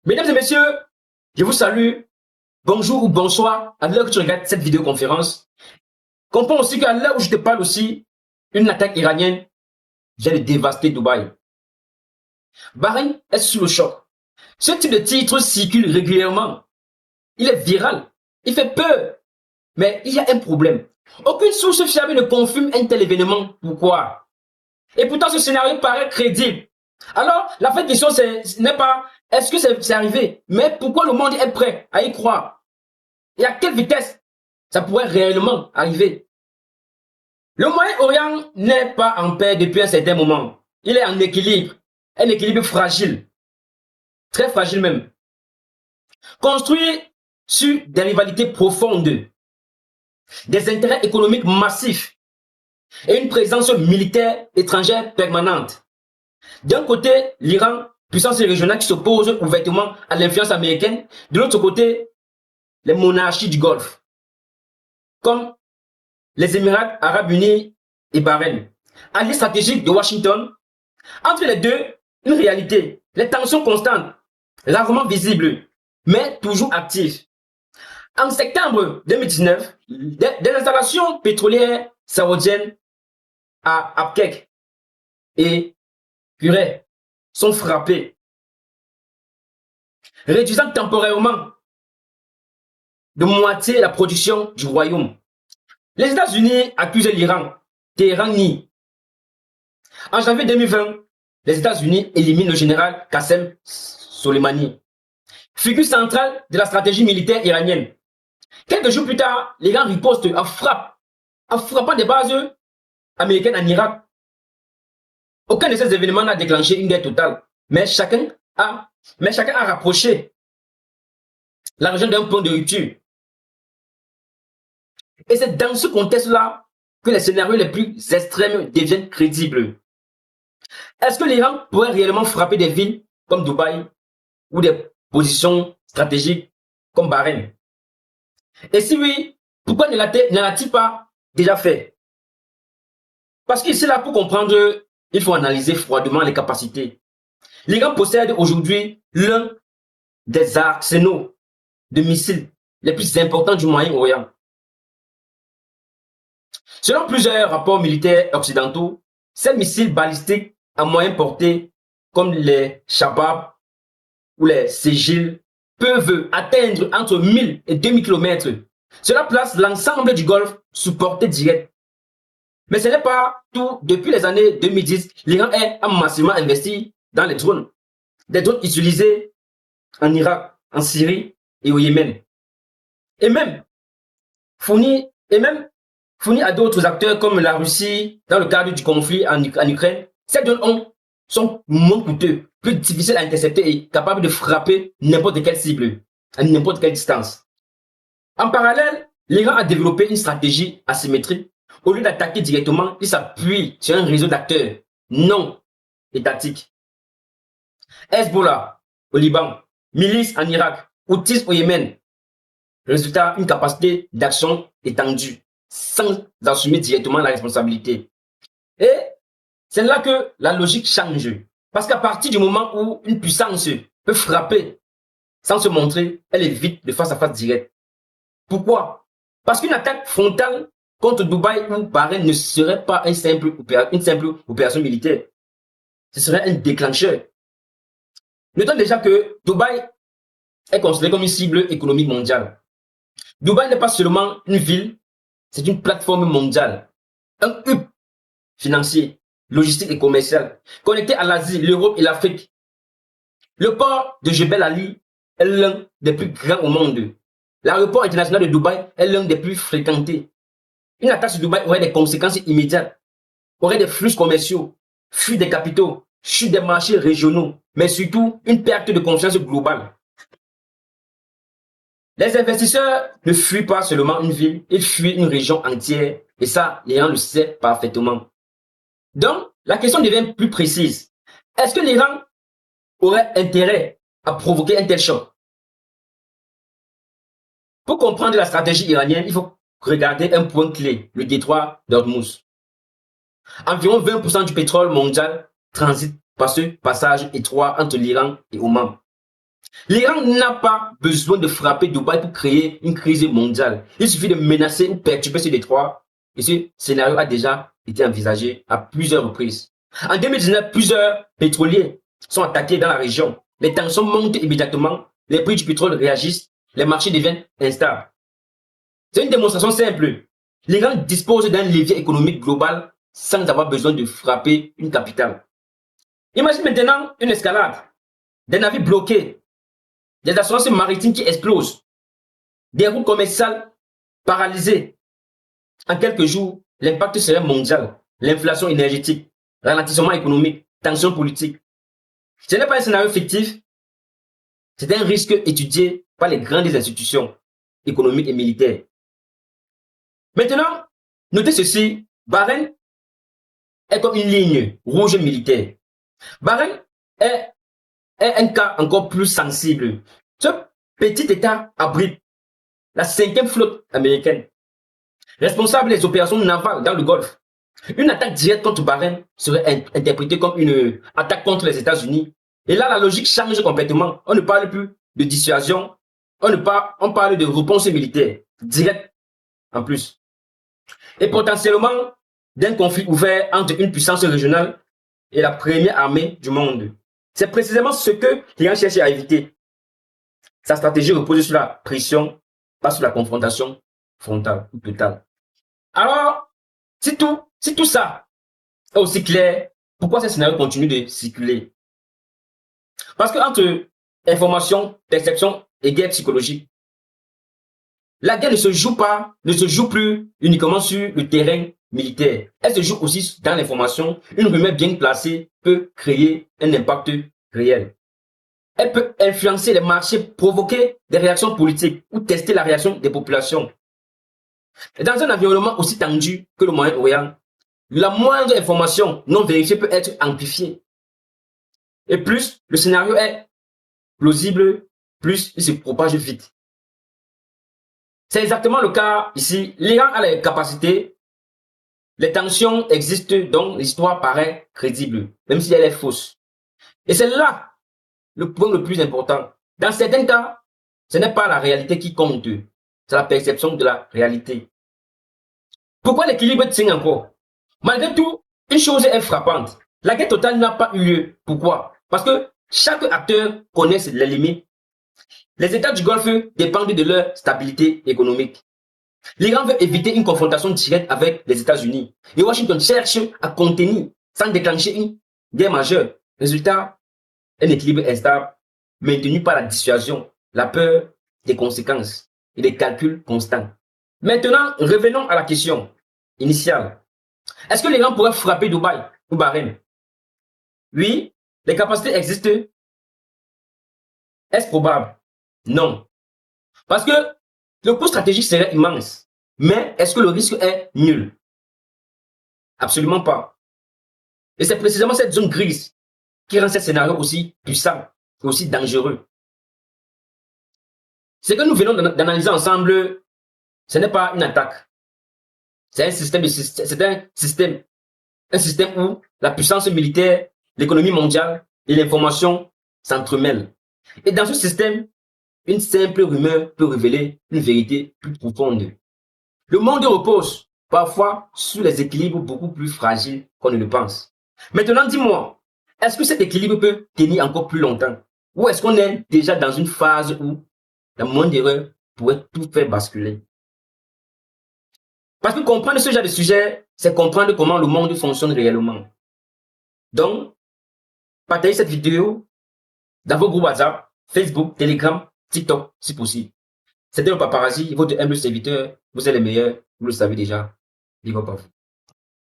Mesdames et messieurs, je vous salue. Bonjour ou bonsoir à l'heure que tu regardes cette vidéoconférence. Comprends aussi qu'à l'heure où je te parle aussi, une attaque iranienne vient de dévaster Dubaï. Bahreïn est sous le choc. Ce type de titre circule régulièrement. Il est viral. Il fait peur. Mais il y a un problème. Aucune source fiable ne confirme un tel événement. Pourquoi? Et pourtant, ce scénario paraît crédible. Alors, la vraie question n'est pas est-ce que c'est arrivé, mais pourquoi le monde est prêt à y croire? Et à quelle vitesse ça pourrait réellement arriver? Le Moyen-Orient n'est pas en paix depuis un certain moment. Il est en équilibre, un équilibre fragile, très fragile même. Construit sur des rivalités profondes, des intérêts économiques massifs et une présence militaire étrangère permanente. D'un côté, l'Iran, puissance régionale qui s'oppose ouvertement à l'influence américaine. De l'autre côté, les monarchies du Golfe, comme les Émirats arabes unis et Bahreïn. Alliés stratégiques de Washington. Entre les deux, une réalité, les tensions constantes, rarement visibles, mais toujours actives. En septembre 2019, des installations pétrolières saoudiennes à Abqaiq et Purée sont frappées, réduisant temporairement de moitié la production du royaume. Les États-Unis accusent l'Iran, Téhéran nie. En janvier 2020, les États-Unis éliminent le général Qassem Soleimani, figure centrale de la stratégie militaire iranienne. Quelques jours plus tard, l'Iran riposte en frappant des bases américaines en Irak. Aucun de ces événements n'a déclenché une guerre totale, mais chacun a rapproché la région d'un point de rupture. Et c'est dans ce contexte-là que les scénarios les plus extrêmes deviennent crédibles. Est-ce que l'Iran pourrait réellement frapper des villes comme Dubaï ou des positions stratégiques comme Bahreïn? Et si oui, pourquoi ne l'a-t-il pas déjà fait? Parce qu'ici, là, pour comprendre, il faut analyser froidement les capacités. L'Iran possède aujourd'hui l'un des arsenaux de missiles les plus importants du Moyen-Orient. Selon plusieurs rapports militaires occidentaux, ces missiles balistiques à moyenne portée, comme les Shabab ou les Sejil, peuvent atteindre entre 1000 et 2000 km. Cela place l'ensemble du Golfe sous portée directe. Mais ce n'est pas tout. Depuis les années 2010, l'Iran a massivement investi dans les drones. Des drones utilisés en Irak, en Syrie et au Yémen. Et même fournis à d'autres acteurs comme la Russie dans le cadre du conflit en Ukraine. Ces drones sont moins coûteux, plus difficiles à intercepter et capables de frapper n'importe quelle cible, à n'importe quelle distance. En parallèle, l'Iran a développé une stratégie asymétrique. Au lieu d'attaquer directement, il s'appuie sur un réseau d'acteurs non étatiques. Hezbollah au Liban, milices en Irak, Houthis au Yémen. Résultat, une capacité d'action étendue, sans assumer directement la responsabilité. Et c'est là que la logique change. Parce qu'à partir du moment où une puissance peut frapper sans se montrer, elle évite de face à face direct. Pourquoi? Parce qu'une attaque frontale contre Dubaï ou Bahreïn ne serait pas une simple opération militaire. Ce serait un déclencheur. Notons déjà que Dubaï est considéré comme une cible économique mondiale. Dubaï n'est pas seulement une ville, c'est une plateforme mondiale, un hub financier, logistique et commercial, connecté à l'Asie, l'Europe et l'Afrique. Le port de Jebel Ali est l'un des plus grands au monde. L'aéroport international de Dubaï est l'un des plus fréquentés. Une attaque sur Dubaï aurait des conséquences immédiates, aurait des flux commerciaux, fuite des capitaux, chute des marchés régionaux, mais surtout une perte de confiance globale. Les investisseurs ne fuient pas seulement une ville, ils fuient une région entière, et ça, l'Iran le sait parfaitement. Donc, la question devient plus précise. Est-ce que l'Iran aurait intérêt à provoquer un tel choc? Pour comprendre la stratégie iranienne, il faut regarder un point clé, le détroit d'Ormuz. Environ 20% du pétrole mondial transite par ce passage étroit entre l'Iran et Oman. L'Iran n'a pas besoin de frapper Dubaï pour créer une crise mondiale. Il suffit de menacer ou perturber ce détroit. Et ce scénario a déjà été envisagé à plusieurs reprises. En 2019, plusieurs pétroliers sont attaqués dans la région. Les tensions montent immédiatement, les prix du pétrole réagissent, les marchés deviennent instables. C'est une démonstration simple. L'Iran dispose d'un levier économique global sans avoir besoin de frapper une capitale. Imagine maintenant une escalade, des navires bloqués, des assurances maritimes qui explosent, des routes commerciales paralysées. En quelques jours, l'impact serait mondial. L'inflation énergétique, ralentissement économique, tensions politiques. Ce n'est pas un scénario fictif, c'est un risque étudié par les grandes institutions économiques et militaires. Maintenant, notez ceci, Bahreïn est comme une ligne rouge militaire. Bahreïn est un cas encore plus sensible. Ce petit État abrite la 5e flotte américaine, responsable des opérations navales dans le Golfe. Une attaque directe contre Bahreïn serait interprétée comme une attaque contre les États-Unis. Et là, la logique change complètement. On ne parle plus de dissuasion, on parle de réponse militaire directe en plus. Et potentiellement d'un conflit ouvert entre une puissance régionale et la première armée du monde. C'est précisément ce que l'Iran cherche à éviter. Sa stratégie repose sur la pression, pas sur la confrontation frontale ou totale. Alors, si tout ça est aussi clair, pourquoi ce scénario continue de circuler? Parce que entre information, perception et guerre psychologique, la guerre ne se joue plus uniquement sur le terrain militaire. Elle se joue aussi dans l'information. Une rumeur bien placée peut créer un impact réel. Elle peut influencer les marchés, provoquer des réactions politiques ou tester la réaction des populations. Et dans un environnement aussi tendu que le Moyen-Orient, la moindre information non vérifiée peut être amplifiée. Et plus le scénario est plausible, plus il se propage vite. C'est exactement le cas ici. L'Iran a les capacités, les tensions existent, donc l'histoire paraît crédible, même si elle est fausse. Et c'est là le point le plus important. Dans certains cas, ce n'est pas la réalité qui compte, c'est la perception de la réalité. Pourquoi l'équilibre tient encore? Malgré tout, une chose est frappante. La guerre totale n'a pas eu lieu. Pourquoi? Parce que chaque acteur connaît les limites. Les États du Golfe dépendent de leur stabilité économique. L'Iran veut éviter une confrontation directe avec les États-Unis. Et Washington cherche à contenir sans déclencher une guerre majeure. Résultat, un équilibre instable, maintenu par la dissuasion, la peur des conséquences et des calculs constants. Maintenant, revenons à la question initiale. Est-ce que l'Iran pourrait frapper Dubaï ou Bahreïn? Oui, les capacités existent. Est-ce probable? Non. Parce que le coût stratégique serait immense. Mais est-ce que le risque est nul? Absolument pas. Et c'est précisément cette zone grise qui rend ce scénario aussi puissant et aussi dangereux. Ce que nous venons d'analyser ensemble, ce n'est pas une attaque. C'est un système où la puissance militaire, l'économie mondiale et l'information s'entremêlent. Et dans ce système, une simple rumeur peut révéler une vérité plus profonde. Le monde repose parfois sur les équilibres beaucoup plus fragiles qu'on ne le pense. Maintenant, dis-moi, est-ce que cet équilibre peut tenir encore plus longtemps? Ou est-ce qu'on est déjà dans une phase où la moindre erreur pourrait tout faire basculer? Parce que comprendre ce genre de sujet, c'est comprendre comment le monde fonctionne réellement. Donc, partagez cette vidéo dans vos groupes WhatsApp, Facebook, Telegram, TikTok, si possible. C'était le paparazzi, votre humble serviteur. Vous êtes les meilleurs, vous le savez déjà. Big up à vous.